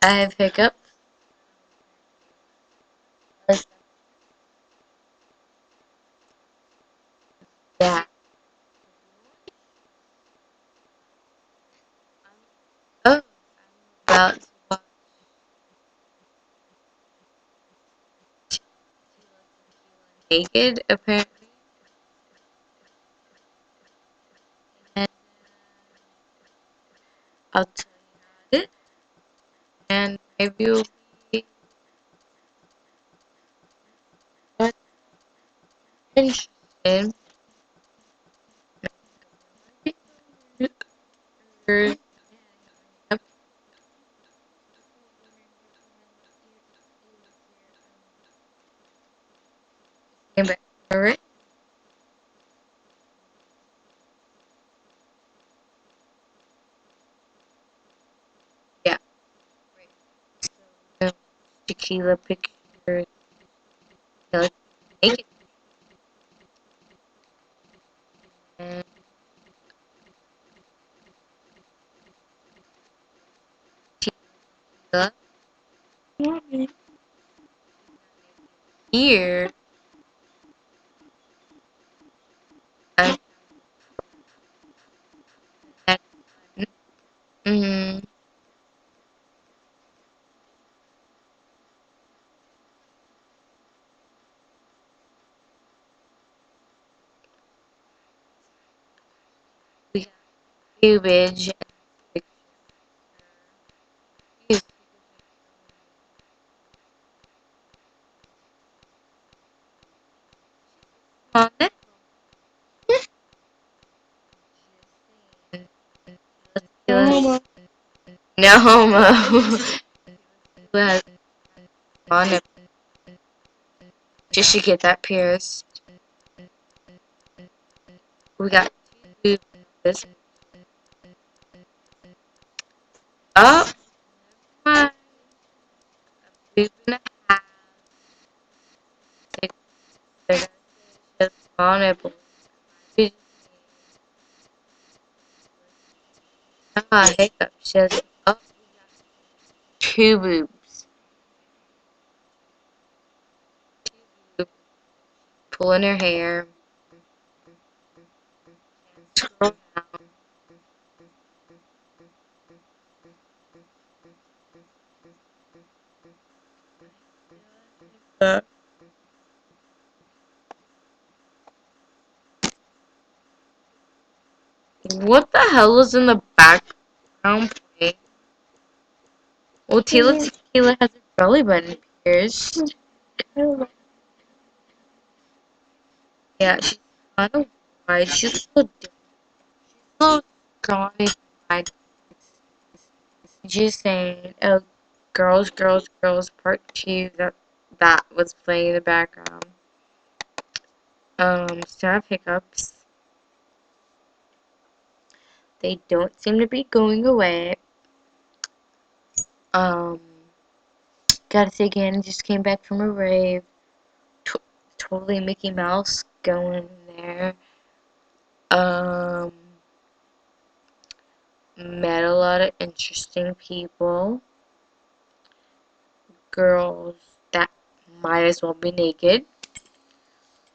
I have hiccups. Yeah. Oh, I'm about to watch Naked, apparently. And I'll tell you about it. And maybe you'll be interested. Or Alright. Yeah. So, tequila pictures. Like, naked. And tequila. Here. And that one. Mm-hmm. We got cubage. These small No homo. no homo. Who has on it just to get that pierced. We got two this. Oh, my. We're gonna have six. They're gonna say small nipples. We hiccups. She has oh, two boobs. Two boobs. Pulling her hair. Scroll down. What the hell is in the background playing? Well, Tequila has her belly button pierced. Yeah, she's kind of wide. She's a little scrawny wide. Just saying, oh, girls, part two. That was playing in the background. Still have hiccups. They don't seem to be going away. Um, gotta say again, just came back from a rave. T totally Mickey Mouse going there. Um, met a lot of interesting people. Girls that might as well be naked.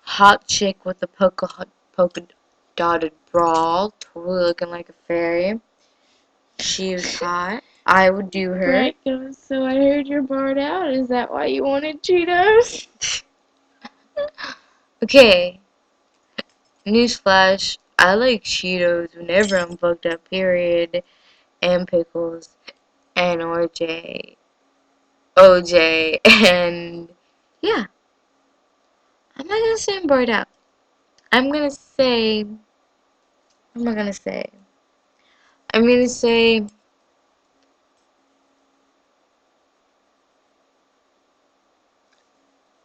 Hot chick with a polka dotted bra, totally looking like a fairy. She was hot. I would do her. Right, so I heard you're barred out. Is that why you wanted Cheetos? Okay, newsflash. I like Cheetos whenever I'm fucked up, period. And pickles. And OJ. And yeah, I'm not gonna say I'm barred out. I'm gonna say, what am I gonna say? I'm gonna say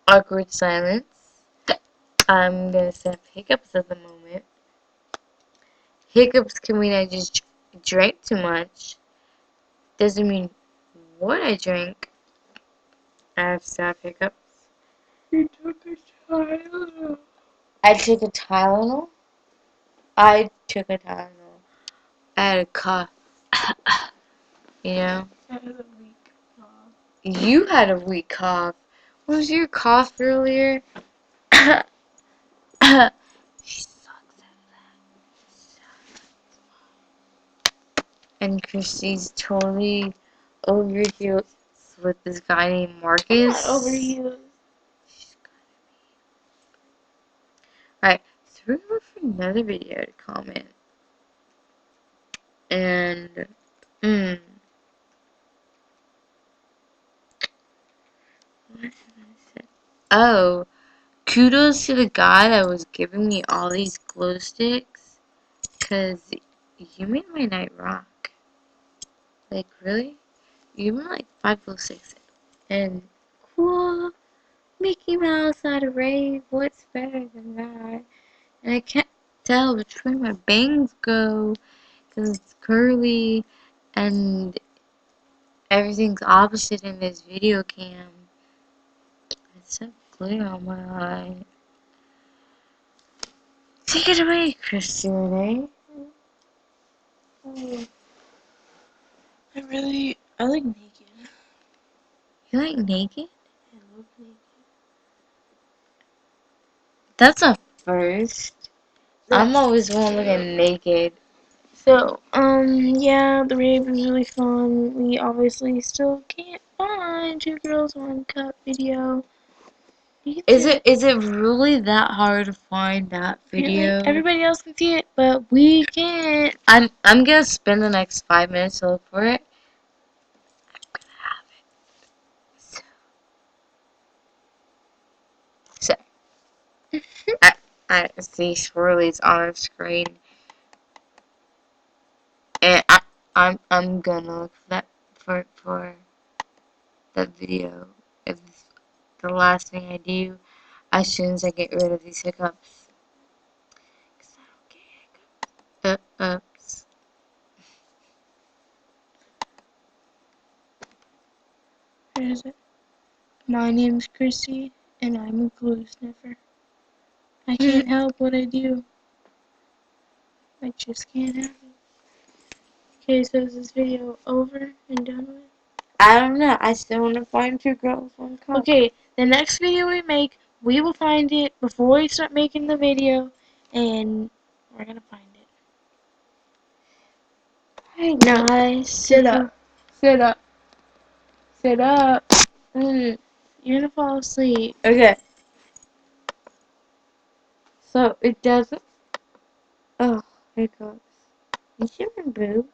awkward silence. I'm gonna say I have hiccups at the moment. Hiccups can mean I just drank too much. Doesn't mean what I drank. I have staph hiccups. You took a Tylenol. I took a Tylenol. I took a Tylenol. I had a cough. You know? That was a weak You had a weak cough. What was your cough earlier? She sucks at that. And Christy's totally over here with this guy named Marcus. I'm not over you. Alright, so we're gonna look for another video to comment. And, oh, kudos to the guy that was giving me all these glow sticks, cause you made my night rock. Like, really? You gave me like 5 glow sticks. And, cool, Mickey Mouse at a rave, what's better than that? And I can't tell which way my bangs go, cause it's curly, and everything's opposite in this video cam. It's so clear on my eye. Take it away, Christiane. Oh, I like naked. You like naked? I love naked. That's a first. I'm always one looking naked. So, yeah, the rave was really fun. We obviously still can't find Two Girls One Cup video. Is it really that hard to find that video? Everybody else can see it, but we can't. I'm gonna spend the next 5 minutes to look for it. I'm gonna have it. So I see swirlies on the screen, and I'm gonna look for that for that video. If it's the last thing I do as soon as I get rid of these hiccups. 'Cause I don't get hiccups. Oops. Where is it? My name's Chrissy, and I'm a glue sniffer. I can't help what I do. I just can't help it. Okay, so is this video over and done with? I don't know. I still want to find Two Girls One Cup. Okay, the next video we make, we will find it before we start making the video, and we're gonna find it. Hey guys, sit up. Sit up. Sit up. You're gonna fall asleep. Okay. So it doesn't. Oh, hiccups. You see my boob?